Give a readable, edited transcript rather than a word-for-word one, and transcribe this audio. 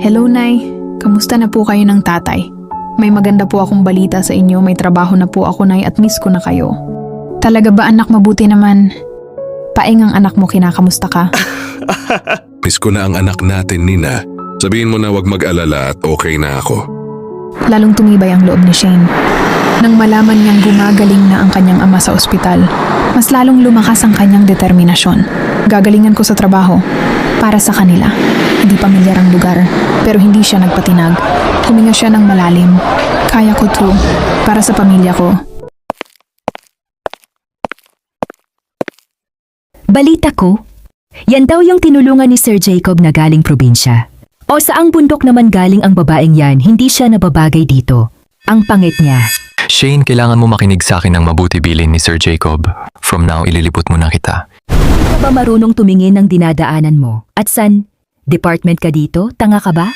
Hello, Nay. Kamusta na po kayo ng tatay? May maganda po akong balita sa inyo. May trabaho na po ako, Nay, at miss ko na kayo. Talaga ba, anak? Mabuti naman. Paeng ang anak mo, kinakamusta ka? Miss ko na ang anak natin, Nina. Sabihin mo na wag mag-alala at okay na ako. Lalong tumibay ang loob ni Shane. Nang malaman niyang gumagaling na ang kanyang ama sa ospital, mas lalong lumakas ang kanyang determinasyon. Gagalingan ko sa trabaho. Para sa kanila. Hindi pamilyar ang lugar, pero hindi siya nagpatinag. Huminga siya ng malalim. Kaya ko to. Para sa pamilya ko. Balita ko, yan daw yung tinulungan ni Sir Jacob na galing probinsya. O saang bundok naman galing ang babaeng yan, hindi siya nababagay dito. Ang pangit niya. Shane, kailangan mo makinig sa akin ng mabuti bilin ni Sir Jacob. From now, ililipot mo na kita. Hindi ka ba marunong tumingin ng dinadaanan mo? At san? Department ka dito? Tanga ka ba?